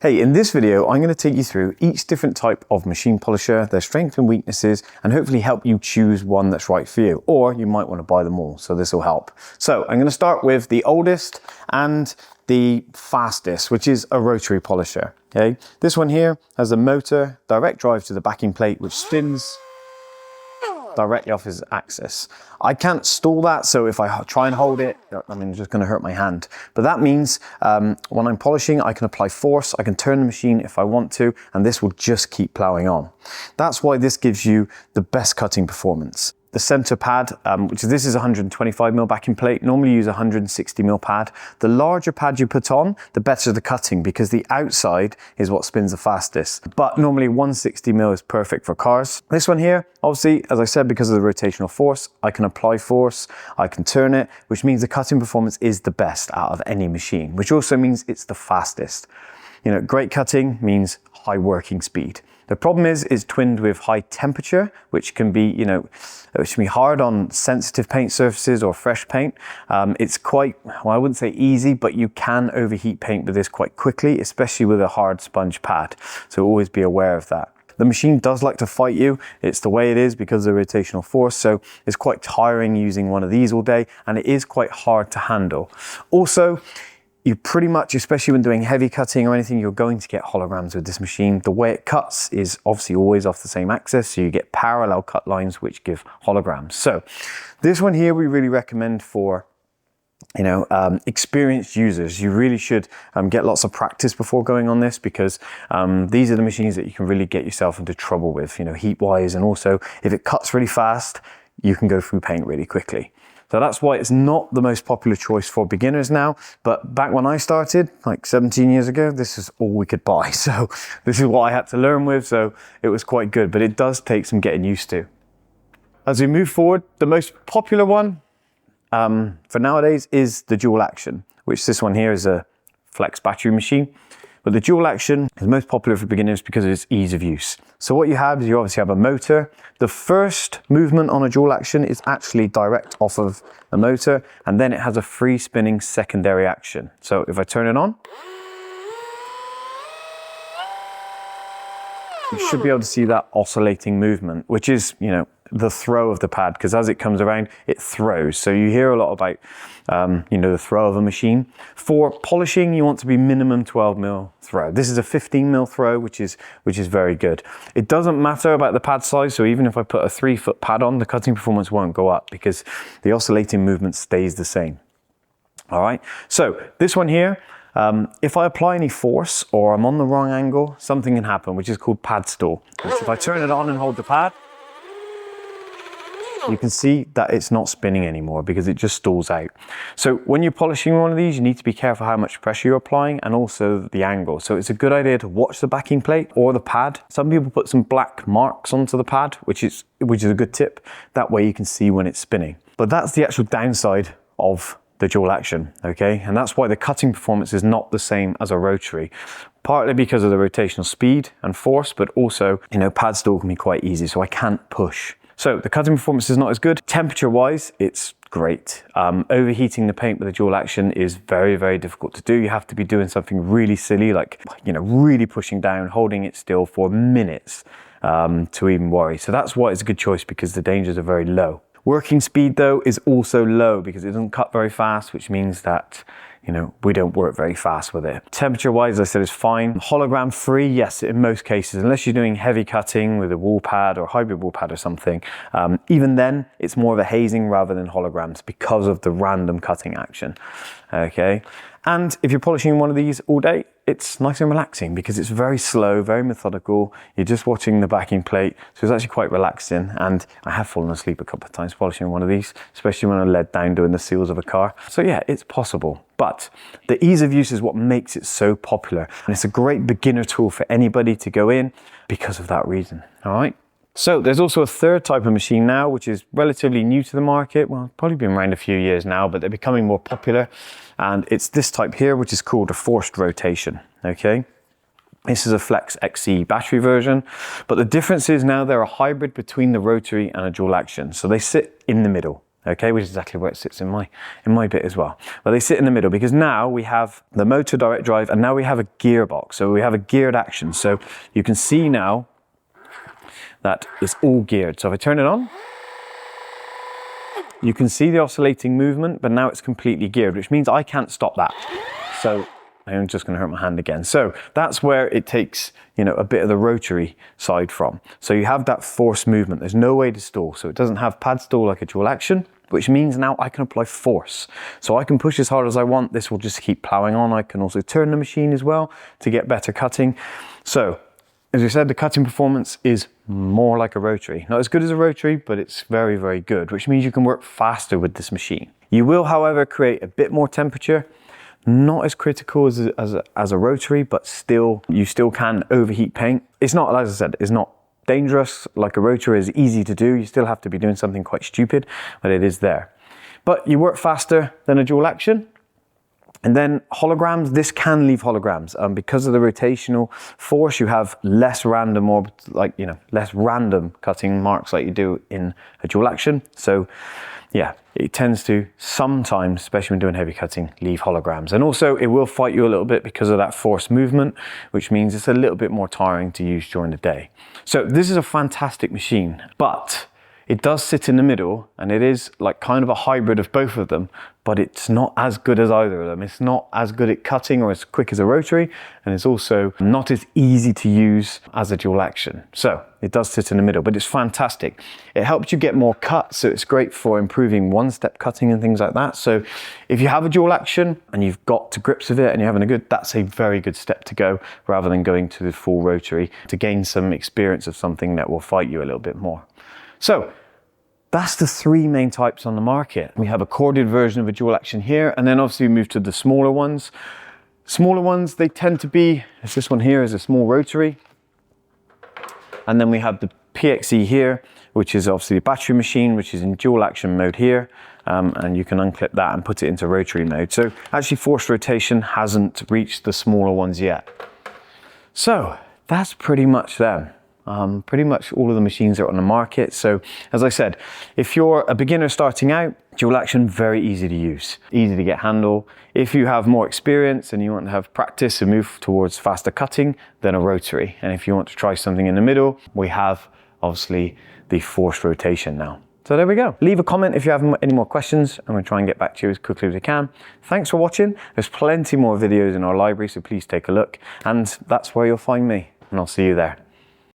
Hey, in this video, I'm going to take you through each different type of machine polisher, their strengths and weaknesses, and hopefully help you choose one that's right for you. Or you might want to buy them all, so this will help. So I'm going to start with the oldest and the fastest, which is a rotary polisher. Okay, this one here has a motor, direct drive to the backing plate, which spins directly off his axis. I can't stall that, so if I try and hold it, it's just going to hurt my hand. But that means when I'm polishing, I can apply force, I can turn the machine if I want to, and this will just keep plowing on. That's why this gives you the best cutting performance. The center pad, this is 125mm backing plate, normally use 160mm pad. The larger pad you put on, the better the cutting, because the outside is what spins the fastest. But normally 160mm is perfect for cars. This one here, obviously, as I said, because of the rotational force, I can apply force, I can turn it, which means the cutting performance is the best out of any machine, which also means it's the fastest. You know, great cutting means high working speed. The problem is it's twinned with high temperature, which can be, which can be hard on sensitive paint surfaces or fresh paint. It's quite, well, I wouldn't say easy, but you can overheat paint with this quite quickly, especially with a hard sponge pad. So always be aware of that. The machine does like to fight you. It's the way it is because of the rotational force. So it's quite tiring using one of these all day, and it is quite hard to handle. Also, you pretty much, especially when doing heavy cutting or anything, you're going to get holograms with this machine. The way it cuts is obviously always off the same axis, so you get parallel cut lines which give holograms. So this one here we really recommend for experienced users. You really should get lots of practice before going on this, because these are the machines that you can really get yourself into trouble with, heat wise, and also if it cuts really fast, you can go through paint really quickly. So that's why it's not the most popular choice for beginners now. But back when I started, like 17 years ago, this is all we could buy. So this is what I had to learn with. So it was quite good, but it does take some getting used to. As we move forward, the most popular one for nowadays is the dual action, which this one here is a flex battery machine. But the dual action is most popular for beginners because of its ease of use. So what you have is you obviously have a motor. The first movement on a dual action is actually direct off of the motor, and then it has a free spinning secondary action. So if I turn it on, you should be able to see that oscillating movement, which is, the throw of the pad, because as it comes around, it throws. So you hear a lot about, the throw of a machine. For polishing, you want to be minimum 12mm throw. This is a 15mm throw, which is very good. It doesn't matter about the pad size. So even if I put a 3-foot pad on, the cutting performance won't go up because the oscillating movement stays the same. All right. So this one here, if I apply any force or I'm on the wrong angle, something can happen, which is called pad stall. Which if I turn it on and hold the pad, you can see that it's not spinning anymore because it just stalls out. So when you're polishing one of these, you need to be careful how much pressure you're applying and also the angle. So it's a good idea to watch the backing plate or the pad. Some people put some black marks onto the pad, which is a good tip. That way you can see when it's spinning. But that's the actual downside of the dual action, okay? And that's why the cutting performance is not the same as a rotary. Partly because of the rotational speed and force, but also, pad stall can be quite easy, so I can't push. So the cutting performance is not as good. Temperature-wise, it's great. Overheating the paint with a dual action is very, very difficult to do. You have to be doing something really silly, like, really pushing down, holding it still for minutes to even worry. So that's why it's a good choice, because the dangers are very low. Working speed, though, is also low because it doesn't cut very fast, which means that we don't work very fast with it. Temperature-wise, as I said, is fine. Hologram free, yes, in most cases, unless you're doing heavy cutting with a wall pad or hybrid wall pad or something. Even then, it's more of a hazing rather than holograms because of the random cutting action. Okay, and if you're polishing one of these all day, it's nice and relaxing because it's very slow, very methodical. You're just watching the backing plate, so it's actually quite relaxing. And I have fallen asleep a couple of times polishing one of these, especially when I led down doing the seals of a car. So yeah, it's possible. But the ease of use is what makes it so popular. And it's a great beginner tool for anybody to go in because of that reason, all right? So there's also a third type of machine now, which is relatively new to the market. Well, probably been around a few years now, but they're becoming more popular. And it's this type here, which is called a forced rotation, okay? This is a Flex XE battery version, but the difference is now they're a hybrid between the rotary and a dual action. So they sit in the middle, okay, which is exactly where it sits in my bit as well. But they sit in the middle because now we have the motor direct drive and now we have a gearbox. So we have a geared action. So you can see now that it's all geared. So if I turn it on, you can see the oscillating movement, but now it's completely geared, which means I can't stop that. So I'm just going to hurt my hand again. So that's where it takes, you know, a bit of the rotary side from. So you have that force movement. There's no way to stall. So it doesn't have pad stall like a dual action, which means now I can apply force. So I can push as hard as I want. This will just keep plowing on. I can also turn the machine as well to get better cutting. So as we said, the cutting performance is more like a rotary. Not as good as a rotary, but it's very, very good, which means you can work faster with this machine. You will, however, create a bit more temperature. Not as critical as a rotary, but still, you still can overheat paint. It's not, as I said, it's not dangerous like a rotary is easy to do. You still have to be doing something quite stupid, but it is there. But you work faster than a dual action. And then holograms, this can leave holograms. Because of the rotational force, you have less random or less random cutting marks like you do in a dual action. So yeah, it tends to sometimes, especially when doing heavy cutting, leave holograms. And also it will fight you a little bit because of that force movement, which means it's a little bit more tiring to use during the day. So this is a fantastic machine, but it does sit in the middle and it is like kind of a hybrid of both of them, but it's not as good as either of them. It's not as good at cutting or as quick as a rotary, and it's also not as easy to use as a dual action. So it does sit in the middle, but it's fantastic. It helps you get more cuts, so it's great for improving one-step cutting and things like that. So if you have a dual action and you've got to grips with it and you're having a good, that's a very good step to go rather than going to the full rotary to gain some experience of something that will fight you a little bit more. So that's the three main types on the market. We have a corded version of a dual action here, and then obviously we move to the smaller ones. Smaller ones, they tend to be, as this one here is a small rotary. And then we have the PXE here, which is obviously a battery machine, which is in dual action mode here. And you can unclip that and put it into rotary mode. So actually forced rotation hasn't reached the smaller ones yet. So that's pretty much them. Pretty much all of the machines are on the market. So as I said, if you're a beginner starting out, dual action, very easy to use, easy to get handle. If you have more experience and you want to have practice and move towards faster cutting, then a rotary. And if you want to try something in the middle, we have obviously the forced rotation now. So there we go. Leave a comment if you have any more questions. I'm going to try and get back to you as quickly as I can. Thanks for watching. There's plenty more videos in our library, so please take a look. And that's where you'll find me, and I'll see you there.